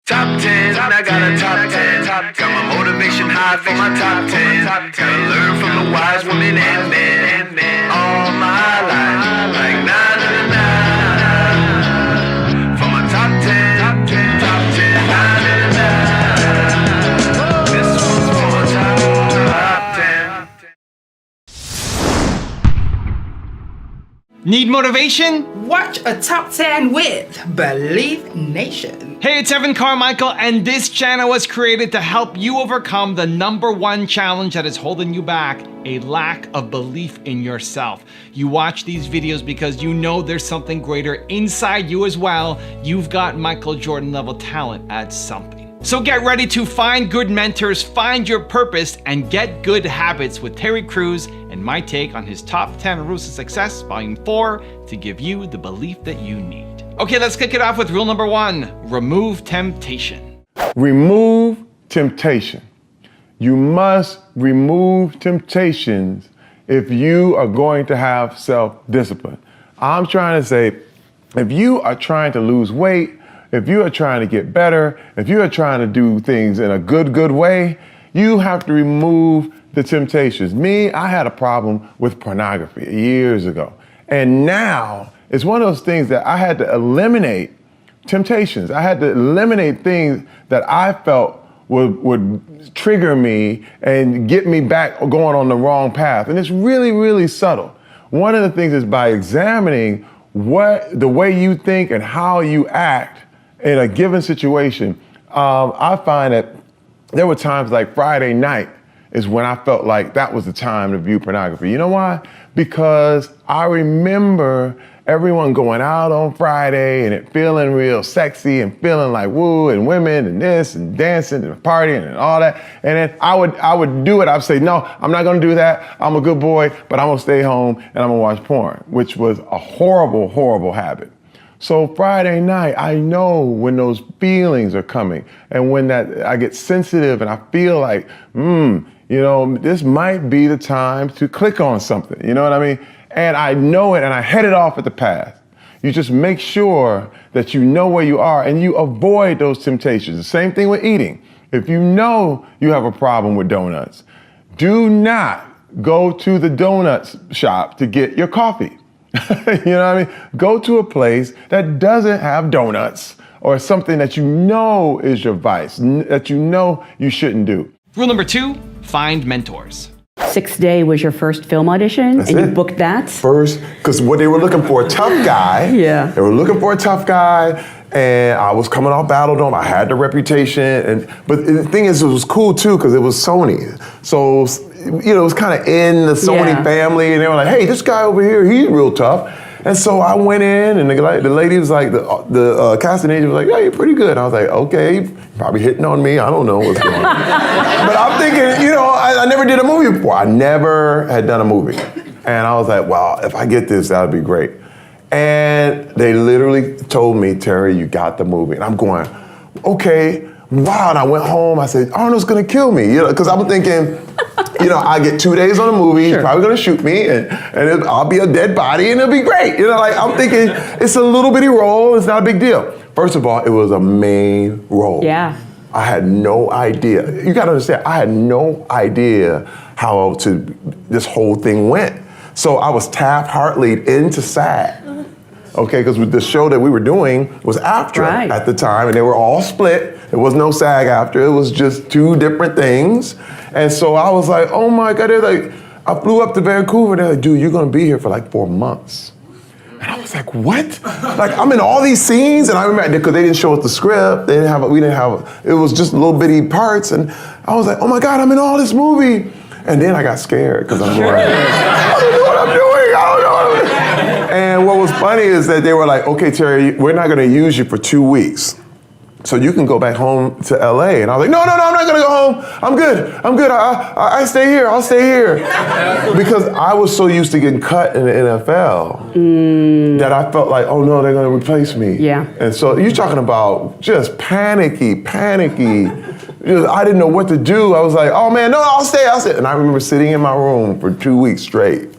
Top 10, I got a top 10. Got my motivation high for my top 10. Gotta learn from the wise women and men. All my life, like na na na na. For my top 10, top 10, na na na na. This one's for my top 10. Need motivation? Watch a top 10 with Believe Nation. Hey, it's Evan Carmichael, and this channel was created to help you overcome the #1 challenge that is holding you back, a lack of belief in yourself. You watch these videos because you know there's something greater inside you as well. You've got Michael Jordan level talent at something. So get ready to find good mentors, find your purpose, and get good habits with Terry Crews and my take on his top 10 rules of success, volume 4, to give you the belief that you need. Okay, let's kick it off with rule number 1, remove temptation. Remove temptation. You must remove temptations if you are going to have self-discipline. I'm trying to say, if you are trying to lose weight, if you are trying to get better, if you are trying to do things in a good way, you have to remove the temptations. Me, I had a problem with pornography years ago. And now it's one of those things that I had to eliminate temptations. I had to eliminate things that I felt would trigger me and get me back going on the wrong path. And it's really subtle. One of the things is by examining the way you think and how you act in a given situation. I find that there were times like Friday night is when I felt like that was the time to view pornography. You know why? Because I remember everyone going out on Friday and it feeling real sexy and feeling like woo and women and this and dancing and partying and all that. And then I would do it. I'd say, no, I'm not gonna do that. I'm a good boy, but I'm gonna stay home and I'm gonna watch porn, which was a horrible habit. So Friday night, I know when those feelings are coming and when I get sensitive and I feel like, this might be the time to click on something, you know what I mean? And I know it and I head it off at the path. You just make sure that you know where you are and you avoid those temptations. The same thing with eating. If you know you have a problem with donuts, do not go to the donuts shop to get your coffee. You know what I mean? Go to a place that doesn't have donuts or something that you know is your vice, that you know you shouldn't do. Rule number 2, find mentors. 6th Day was your first film audition, That's and it. you booked that? First, because what they were looking for, a tough guy. Yeah. They were looking for a tough guy, and I was coming off Battle Dome. I had the reputation, but the thing is, it was cool too, because it was Sony. So, it was kind of in the Sony family, and they were like, hey, this guy over here, he's real tough. And so I went in, and the lady was like, the casting agent was like, yeah, you're pretty good. I was like, okay, probably hitting on me. I don't know what's going on. But I'm thinking, I never did a movie before. I never had done a movie. And I was like, well, if I get this, that would be great. And they literally told me, Terry, you got the movie. And I'm going, okay, wow. And I went home, I said, Arnold's gonna kill me. Because I'm thinking, I get 2 days on a movie, he's probably gonna shoot me, and I'll be a dead body, and it'll be great. I'm thinking, it's a little bitty role, it's not a big deal. First of all, it was a main role. Yeah. I had no idea. You gotta understand, I had no idea how this whole thing went. So I was Taft-Hartley'd into SAG. Okay, because the show that we were doing was AFTRA at the time, and they were all split. There was no SAG-AFTRA, it was just 2 different things. And so I was like, oh my God, I flew up to Vancouver, they're like, dude, you're gonna be here for like 4 months. And I was like, what? Like, I'm in all these scenes, and I remember, because they didn't show us the script, it was just little bitty parts, and I was like, oh my God, I'm in all this movie. And then I got scared, because I'm like, I don't know what I'm doing, I don't know what I'm doing. And what was funny is that they were like, okay, Terry, we're not gonna use you for 2 weeks. So you can go back home to LA. And I was like, no, I'm not gonna go home. I'm good. I stay here, I'll stay here. Because I was so used to getting cut in the NFL that I felt like, oh no, they're gonna replace me. Yeah. And so you're talking about just panicky. I didn't know what to do. I was like, oh man, no, I'll stay. And I remember sitting in my room for 2 weeks straight,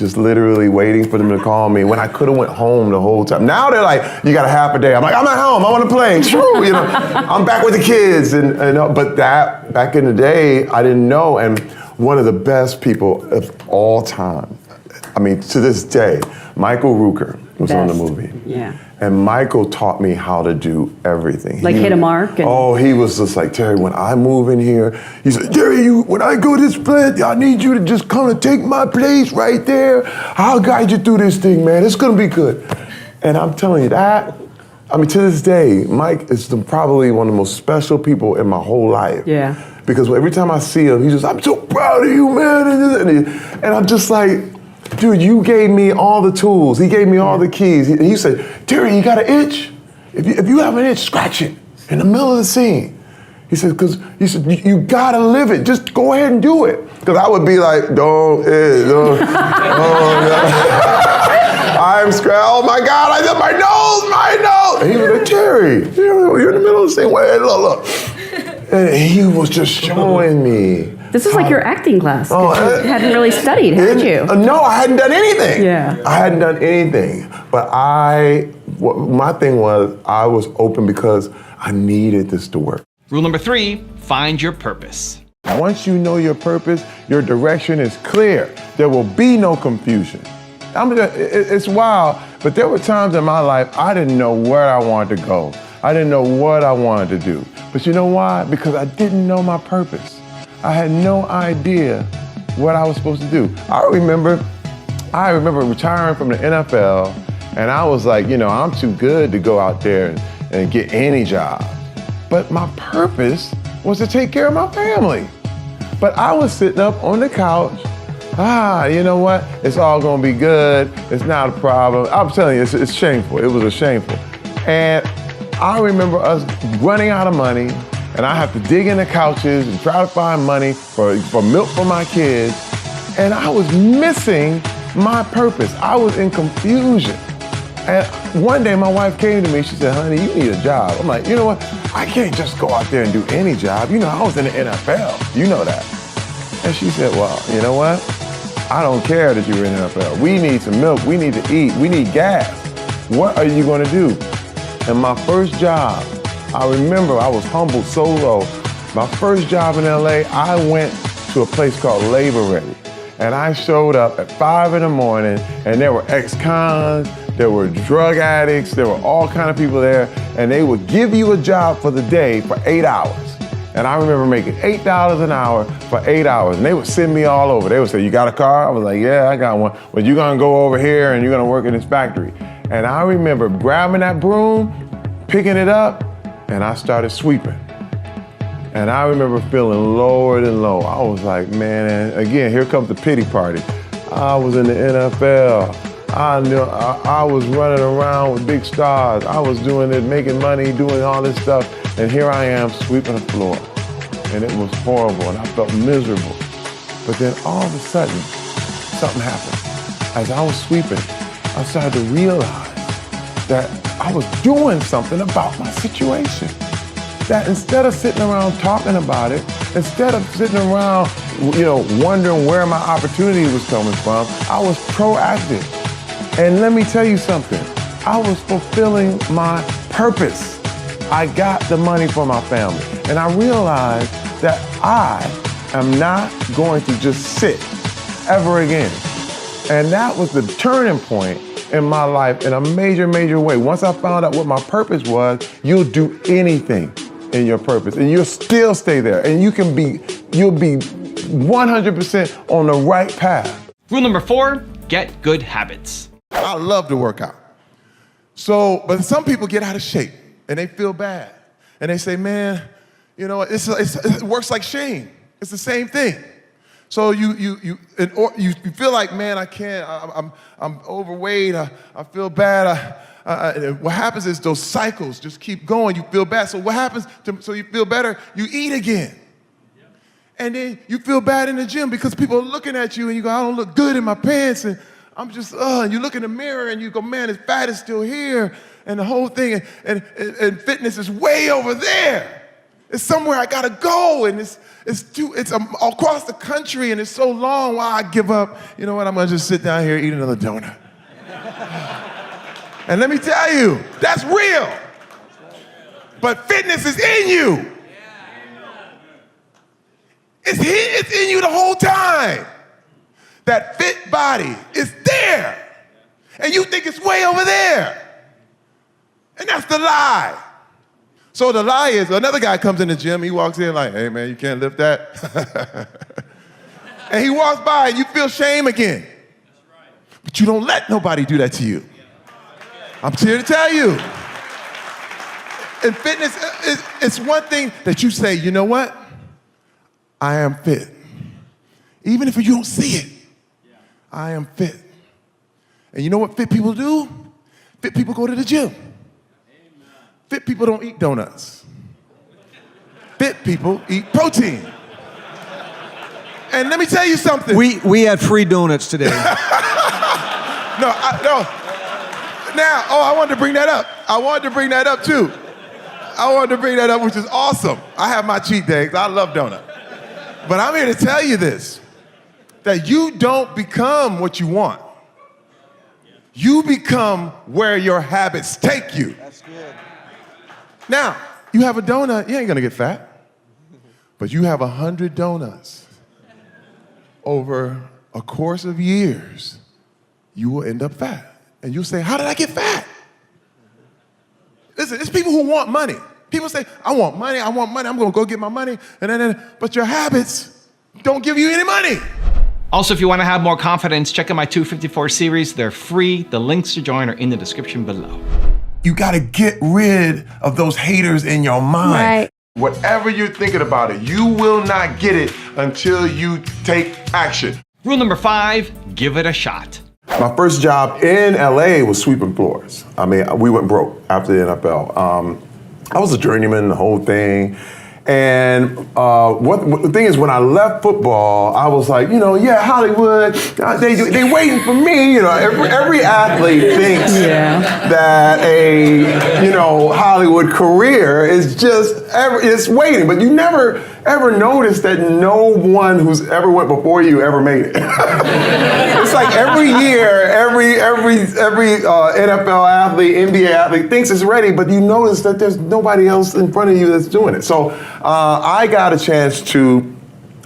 just literally waiting for them to call me when I could have went home the whole time. Now they're like, you got a half a day. I'm like, I'm at home, I'm on a plane, you know, I'm back with the kids. But that, back in the day, I didn't know. And one of the best people of all time, I mean, to this day, Michael Rooker was on the movie. Yeah. And Michael taught me how to do everything. Like hit a mark? He was just like, Terry, when I move in here, he said, Terry, when I go to this place, I need you to just come and take my place right there. I'll guide you through this thing, man. It's gonna be good. And I'm telling you that, I mean, to this day, Mike is probably one of the most special people in my whole life. Yeah. Because every time I see him, he's just, I'm so proud of you, man. And I'm just like, dude, you gave me all the tools. He gave me all the keys. He said, Terry, you got an itch? If you have an itch, scratch it in the middle of the scene. He said, because you gotta live it. Just go ahead and do it. Because I would be like, don't. No. I'm scratching. Oh my God, I did my nose. And he was like, Terry, you're in the middle of the scene. Wait, look. And he was just showing me. This is like your acting class. You hadn't really studied, had you? No, I hadn't done anything. Yeah. I hadn't done anything. But my thing was, I was open because I needed this to work. Rule number 3, find your purpose. Once you know your purpose, your direction is clear. There will be no confusion. It's wild, but there were times in my life I didn't know where I wanted to go. I didn't know what I wanted to do. But you know why? Because I didn't know my purpose. I had no idea what I was supposed to do. I remember retiring from the NFL, and I was like, I'm too good to go out there and get any job. But my purpose was to take care of my family. But I was sitting up on the couch, you know what? It's all gonna be good. It's not a problem. I'm telling you, it's shameful. It was shameful. And I remember us running out of money, and I have to dig in the couches and try to find money for milk for my kids. And I was missing my purpose. I was in confusion. And one day my wife came to me, she said, honey, you need a job. I'm like, you know what? I can't just go out there and do any job. I was in the NFL, you know that. And she said, well, you know what? I don't care that you're in the NFL. We need some milk, we need to eat, we need gas. What are you gonna do? And my first job, I remember I was humbled so low. My first job in LA, I went to a place called Labor Ready. And I showed up at 5 in the morning, and there were ex-cons, there were drug addicts, there were all kind of people there, and they would give you a job for the day for 8 hours. And I remember making $8 an hour for 8 hours, and they would send me all over. They would say, you got a car? I was like, yeah, I got one. Well, you're gonna go over here and you're gonna work in this factory. And I remember grabbing that broom, picking it up, and I started sweeping. And I remember feeling lower than low. I was like, man, and again, here comes the pity party. I was in the NFL. I knew I was running around with big stars. I was doing it, making money, doing all this stuff. And here I am sweeping the floor. And it was horrible, and I felt miserable. But then all of a sudden, something happened. As I was sweeping, I started to realize that I was doing something about my situation. That instead of sitting around talking about it, instead of sitting around, wondering where my opportunity was coming from, I was proactive. And let me tell you something, I was fulfilling my purpose. I got the money for my family. And I realized that I am not going to just sit ever again. And that was the turning point in my life in a major, major way. Once I found out what my purpose was, you'll do anything in your purpose, and you'll still stay there, and you'll be 100% on the right path. Rule number 4, get good habits. I love to work out. But some people get out of shape, and they feel bad, and they say, man, it works like shame. It's the same thing. So you feel like, man, I can't, I'm overweight, I feel bad. What happens is those cycles just keep going. You feel bad. So what happens so you feel better? You eat again. Yep. And then you feel bad in the gym because people are looking at you and you go, I don't look good in my pants. And I'm just, and you look in the mirror and you go, man, his fat is still here. And the whole thing, and fitness is way over there. It's somewhere I gotta go, and it's across the country, and it's so long. Why I give up? You know what? I'm gonna just sit down here and eat another donut. And let me tell you, that's real. But fitness is in you. It's in you the whole time. That fit body is there. And you think it's way over there. And that's the lie. So the lie is, another guy comes in the gym, he walks in like, hey man, you can't lift that. And he walks by and you feel shame again. But you don't let nobody do that to you. I'm here to tell you. And fitness, it's one thing that you say, you know what? I am fit. Even if you don't see it, I am fit. And you know what fit people do? Fit people go to the gym. Fit people don't eat donuts. Fit people eat protein. And let me tell you something. We had free donuts today. No. Now, I wanted to bring that up. I wanted to bring that up too. I wanted to bring that up, which is awesome. I have my cheat days. I love donuts. But I'm here to tell you this, that you don't become what you want. You become where your habits take you. That's good. Now, you have a donut, you ain't gonna get fat. But you have 100 donuts. Over a course of years, you will end up fat. And you'll say, how did I get fat? Listen, it's people who want money. People say, I want money, I'm gonna go get my money. But your habits don't give you any money. Also, if you want to have more confidence, check out my 254 series. They're free. The links to join are in the description below. You gotta get rid of those haters in your mind. Right. Whatever you're thinking about it, you will not get it until you take action. Rule number 5, give it a shot. My first job in LA was sweeping floors. I mean, we went broke after the NFL. I was a journeyman, the whole thing. And what the thing is, when I left football, I was like, Hollywood, they waiting for me. Every athlete thinks that a Hollywood career is just it's waiting, but you never ever notice that no one who's ever went before you ever made it. It's like every year, every NFL athlete, NBA athlete thinks it's ready, but you notice that there's nobody else in front of you that's doing it. So I got a chance to,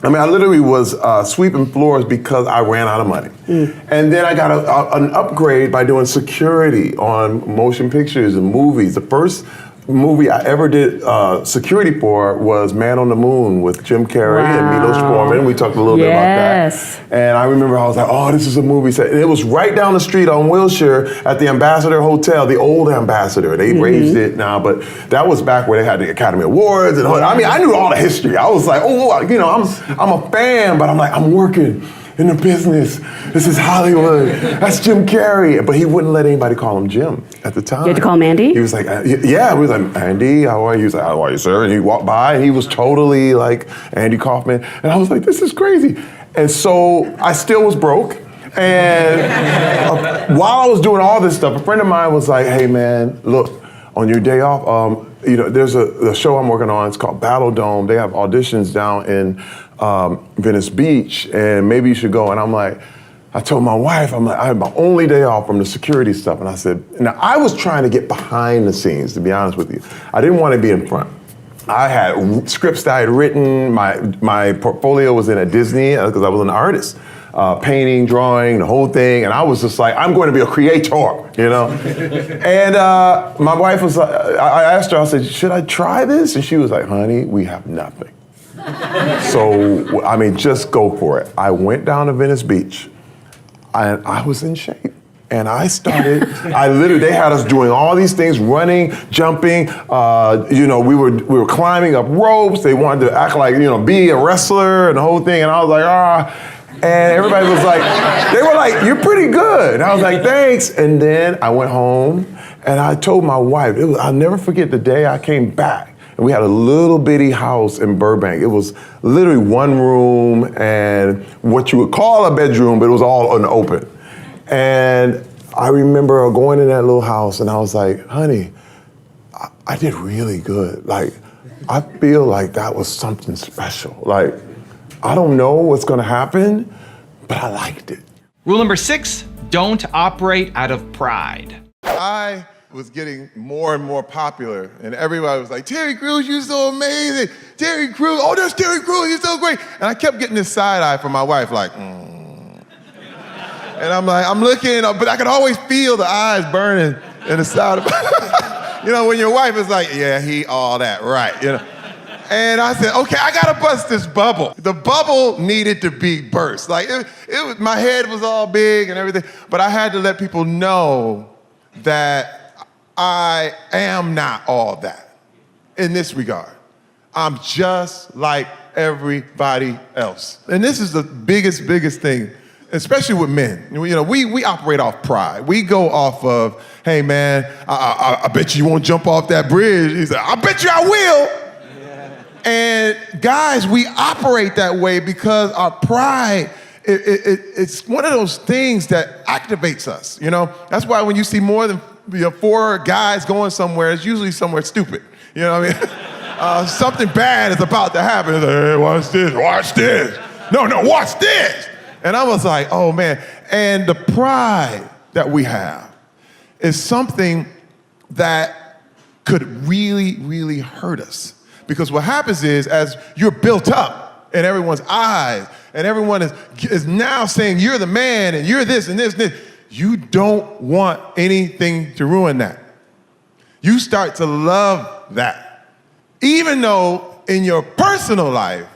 I literally was sweeping floors because I ran out of money. And then I got an upgrade by doing security on motion pictures and movies. The first movie I ever did security for was Man on the Moon with Jim Carrey and Milos Forman. We talked a little bit about that. And I remember I was like, oh, this is a movie set. And it was right down the street on Wilshire at the Ambassador Hotel, the old Ambassador. They raised it now, but that was back where they had the Academy Awards. And I knew all the history. I was like, I'm a fan, but I'm like, I'm working in the business. This is Hollywood. That's Jim Carrey. But he wouldn't let anybody call him Jim at the time. You had to call him Andy? He was like, yeah. We was like, Andy, how are you? He was like, how are you, sir? And he walked by and he was totally like Andy Kaufman. And I was like, this is crazy. And so I still was broke. And while I was doing all this stuff, a friend of mine was like, hey man, look, on your day off, there's a show I'm working on. It's called Battle Dome. They have auditions down in Venice Beach, and maybe you should go. And I'm like, I told my wife, I had my only day off from the security stuff. And I said, now I was trying to get behind the scenes, to be honest with you. I didn't want to be in front. I had scripts that I had written. My portfolio was in at Disney because I was an artist. Painting, drawing, the whole thing. And I was just like, I'm going to be a creator, And my wife was like, I asked her, I said, should I try this? And she was like, honey, we have nothing. So, just go for it. I went down to Venice Beach and I was in shape. And I started, they had us doing all these things, running, jumping, we were climbing up ropes. They wanted to act like, be a wrestler and the whole thing. And I was like, And everybody was like, they were like, you're pretty good. And I was like, thanks. And then I went home and I told my wife, I'll never forget the day I came back. And we had a little bitty house in Burbank. It was literally one room and what you would call a bedroom, but it was all unopened. And I remember going in that little house and I was like, honey, I did really good. Like, I feel like that was something special. Like, I don't know what's gonna happen, but I liked it. Rule number 6, don't operate out of pride. I was getting more and more popular, and everybody was like, Terry Crews, you're so amazing. Terry Crews, oh, there's Terry Crews, you're so great. And I kept getting this side eye from my wife, like, And I'm like, I'm looking, but I could always feel the eyes burning in the side of you know, when your wife is like, yeah, he all that, right, you know. And I said, okay, I gotta bust this bubble. The bubble needed to be burst. Like, it was, my head was all big and everything, but I had to let people know that I am not all that in this regard. I'm just like everybody else. And this is the biggest thing, especially with men. You know, we operate off pride. We go off of, hey man, I bet you won't jump off that bridge. He said, I bet you I will. And guys, we operate that way because our pride, it's one of those things that activates us, you know? That's why when you see more than 4 guys going somewhere, it's usually somewhere stupid, you know what I mean? Something bad is about to happen. It's like, hey, watch this. No, watch this. And I was like, oh man. And the pride that we have is something that could really hurt us. Because what happens is, as you're built up in everyone's eyes, and everyone is now saying you're the man, and you're this and this and this, you don't want anything to ruin that. You start to love that. Even though in your personal life,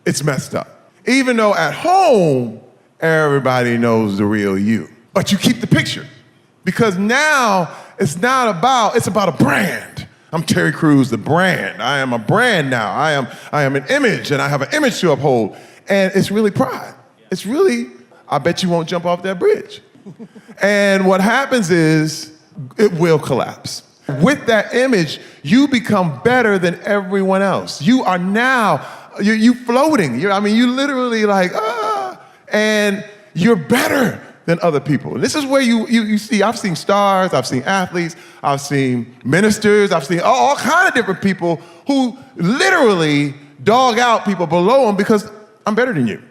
it's messed up. Even though at home, everybody knows the real you. But you keep the picture. Because now, it's about a brand. I'm Terry Crews, the brand. I am a brand now. I am an image, and I have an image to uphold. And it's really pride. It's really, I bet you won't jump off that bridge. And what happens is, it will collapse. With that image, you become better than everyone else. You are now, you floating. You literally like, and you're better than other people. And this is where you see, I've seen stars, I've seen athletes, I've seen ministers, I've seen all kinds of different people who literally dog out people below them because I'm better than you.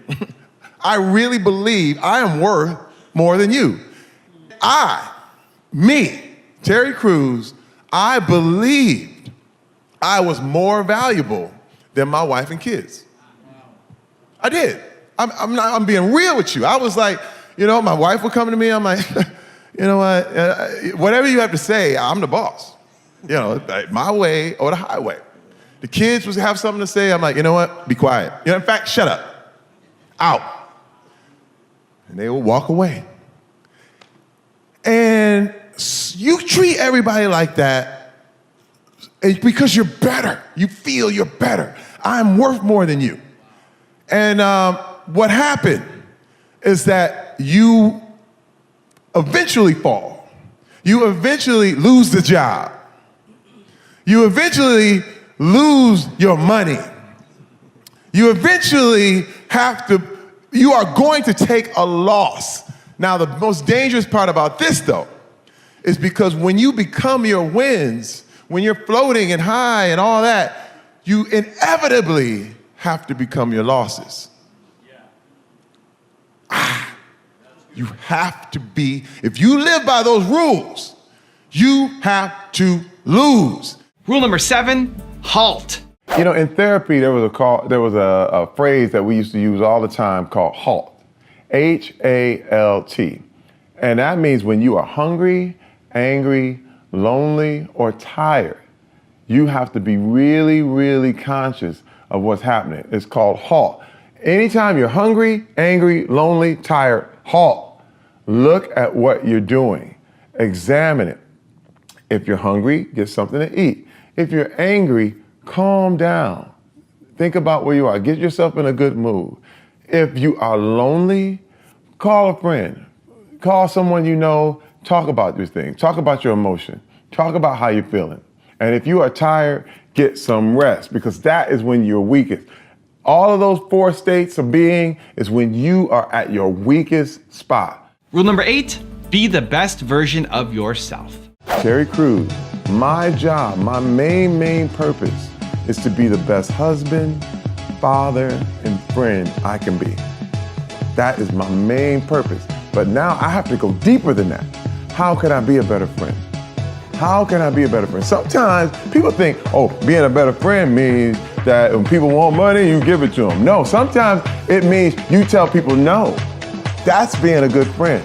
I really believe I am worth more than you. Terry Crews, I believed I was more valuable than my wife and kids. I did. I'm being real with you. I was like, you know, my wife would come to me, I'm like, you know what, whatever you have to say, I'm the boss. You know, like my way or the highway. The kids would have something to say, I'm like, you know what, be quiet. You know, in fact, shut up, out. And they will walk away. And you treat everybody like that because you're better. You feel you're better. I'm worth more than you. And what happened is that you eventually fall. You eventually lose the job. You eventually lose your money. You eventually you are going to take a loss. Now, the most dangerous part about this, though, is because when you become your wins, when you're floating and high and all that, you inevitably have to become your losses. You have to be, if you live by those rules, you have to lose. Rule number 7, halt. You know, in therapy, there was a phrase that we used to use all the time called HALT. H-A-L-T. And that means when you are hungry, angry, lonely, or tired, you have to be really conscious of what's happening. It's called HALT. Anytime you're hungry, angry, lonely, tired, halt. Look at what you're doing. Examine it. If you're hungry, get something to eat. If you're angry, calm down. Think about where you are. Get yourself in a good mood. If you are lonely, call a friend. Call someone you know. Talk about these things. Talk about your emotion. Talk about how you're feeling. And if you are tired, get some rest, because that is when you're weakest. All of those 4 states of being is when you are at your weakest spot. Rule number 8, be the best version of yourself. Terry Crews, my job, my main purpose is to be the best husband, father, and friend I can be. That is my main purpose. But now I have to go deeper than that. How can I be a better friend? How can I be a better friend? Sometimes people think, oh, being a better friend means that when people want money, you give it to them. No, sometimes it means you tell people no. That's being a good friend.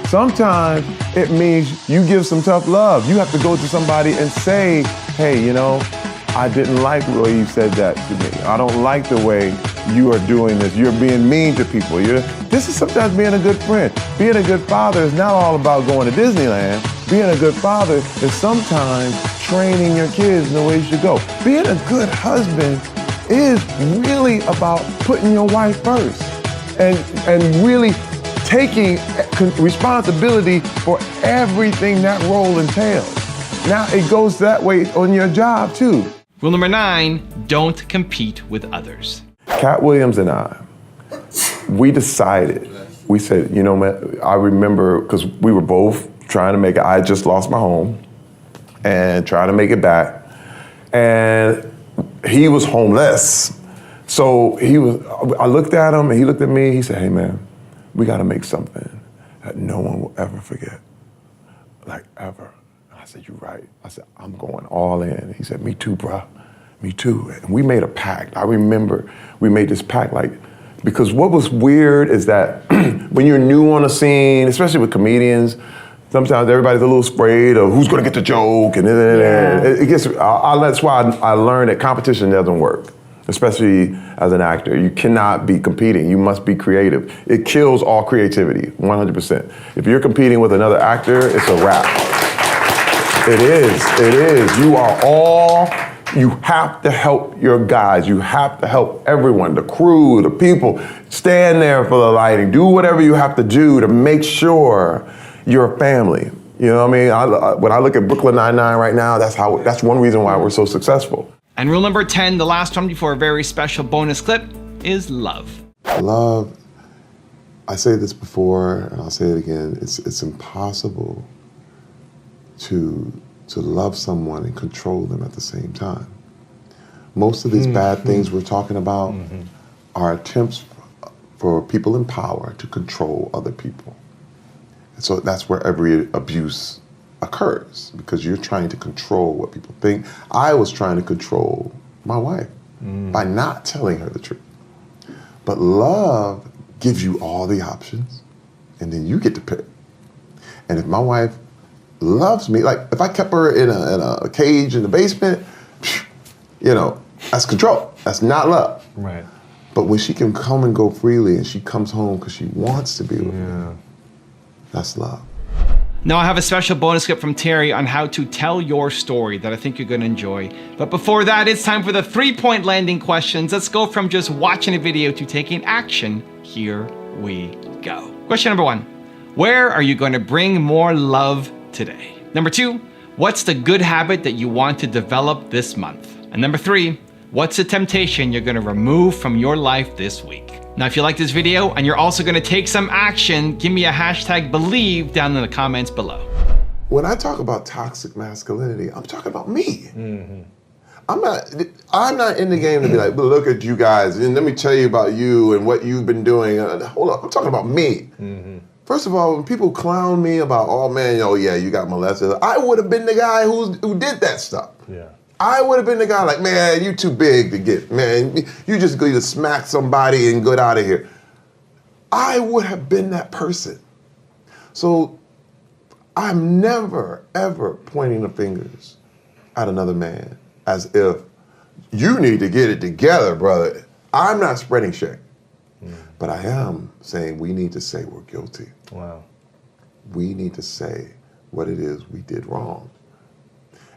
Sometimes it means you give some tough love. You have to go to somebody and say, hey, you know, I didn't like the way you said that to me. I don't like the way you are doing this. You're being mean to people. This is sometimes being a good friend. Being a good father is not all about going to Disneyland. Being a good father is sometimes training your kids in the way you should go. Being a good husband is really about putting your wife first and really taking responsibility for everything that role entails. Now it goes that way on your job too. Rule number 9, don't compete with others. Cat Williams and I, we decided, we said, you know, man, I remember, because we were both trying to make it, I just lost my home and trying to make it back. And he was homeless. So I looked at him and he looked at me, he said, hey man, we gotta make something that no one will ever forget, like ever. I said, you're right. I said, I'm going all in. He said, me too, bro. Me too. And we made a pact. I remember we made this pact, like, because what was weird is that when you're new on a scene, especially with comedians, sometimes everybody's a little afraid of who's gonna get the joke, and it gets, that's why I learned that competition doesn't work, especially as an actor. You cannot be competing, you must be creative. It kills all creativity, 100%. If you're competing with another actor, it's a wrap. It is. You have to help your guys. You have to help everyone, the crew, the people. Stand there for the lighting. Do whatever you have to do to make sure you're a family. You know what I mean? When I look at Brooklyn Nine-Nine right now, that's one reason why we're so successful. And rule number 10, the last one before a very special bonus clip, is love. Love, I say this before and I'll say it again, it's impossible to love someone and control them at the same time. Most of these bad things we're talking about are attempts for people in power to control other people. And so that's where every abuse occurs, because you're trying to control what people think. I was trying to control my wife by not telling her the truth. But love gives you all the options, and then you get to pick. And if my wife loves me, like if I kept her in a cage in the basement, you know, that's control. That's not love. Right. But when she can come and go freely and she comes home because she wants to be with me, that's love. Now I have a special bonus clip from Terry on how to tell your story that I think you're gonna enjoy. But before that, it's time for the 3-point landing questions. Let's go from just watching a video to taking action. Here we go. Question number 1, where are you gonna bring more love today? Number 2, what's the good habit that you want to develop this month? And number 3, what's a temptation you're gonna remove from your life this week? Now, if you like this video and you're also gonna take some action, give me a #believe down in the comments below. When I talk about toxic masculinity, I'm talking about me. I'm not in the game to be like, well, look at you guys, and let me tell you about you and what you've been doing. Hold up, I'm talking about me. First of all, when people clown me about, oh man, oh yeah, you got molested, I would have been the guy who did that stuff. Yeah. I would have been the guy like, man, you too big to get, man, you just go to smack somebody and get out of here. I would have been that person. So I'm never, ever pointing the fingers at another man as if you need to get it together, brother. I'm not spreading shame. But I am saying we need to say we're guilty. Wow. We need to say what it is we did wrong.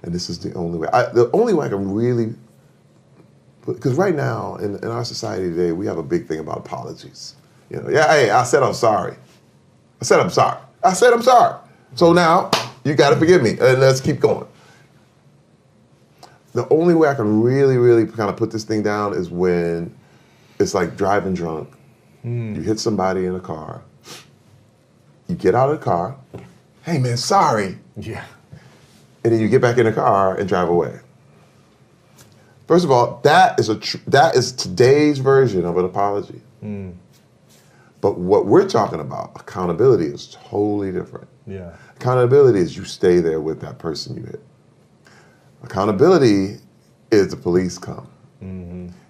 And this is the only way. The only way I can really, because right now in our society today, we have a big thing about apologies. You know, yeah, hey, I said I'm sorry. I said I'm sorry. I said I'm sorry. So now you got to forgive me, and let's keep going. The only way I can really, really kind of put this thing down is when it's like driving drunk. You hit somebody in a car. You get out of the car. Hey man, sorry. Yeah. And then you get back in the car and drive away. First of all, that is today's version of an apology. But what we're talking about, accountability, is totally different. Yeah. Accountability is you stay there with that person you hit. Accountability is the police come.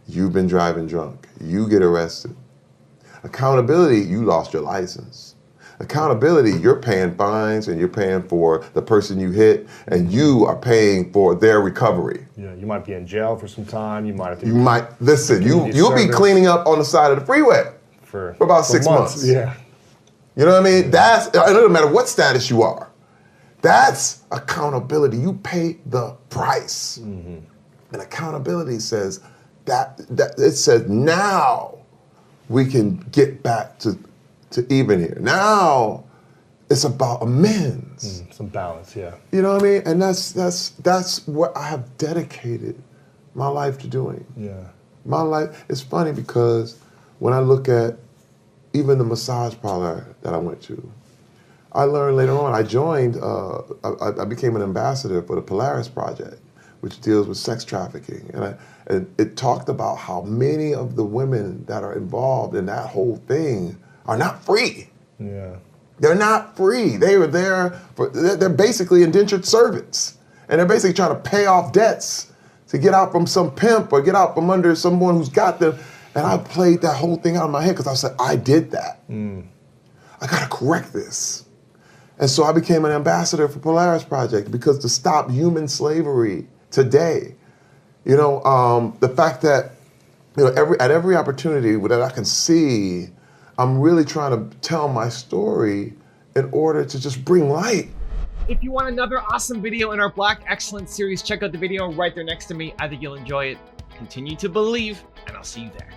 You've been driving drunk. You get arrested. Accountability, you lost your license. Accountability, you're paying fines and you're paying for the person you hit, and you are paying for their recovery. Yeah, you might be in jail for some time. You might have to. Listen. You'll be cleaning up on the side of the freeway for about 6 months. Yeah. You know what I mean? It doesn't matter what status you are. That's accountability. You pay the price. And accountability says that it says now we can get back to even here. Now it's about amends. Some balance, yeah. You know what I mean? And that's what I have dedicated my life to doing. Yeah. My life, it's funny because when I look at even the massage parlor that I went to, I learned later on, I joined, I became an ambassador for the Polaris Project, which deals with sex trafficking. And it talked about how many of the women that are involved in that whole thing are not free. Yeah. They're not free. They're basically indentured servants. And they're basically trying to pay off debts to get out from some pimp or get out from under someone who's got them. And I played that whole thing out of my head because I said, I did that. I gotta correct this. And so I became an ambassador for Polaris Project because to stop human slavery today, the fact that, at every opportunity that I can see, I'm really trying to tell my story in order to just bring light. If you want another awesome video in our Black Excellence series, check out the video right there next to me. I think you'll enjoy it. Continue to believe, and I'll see you there.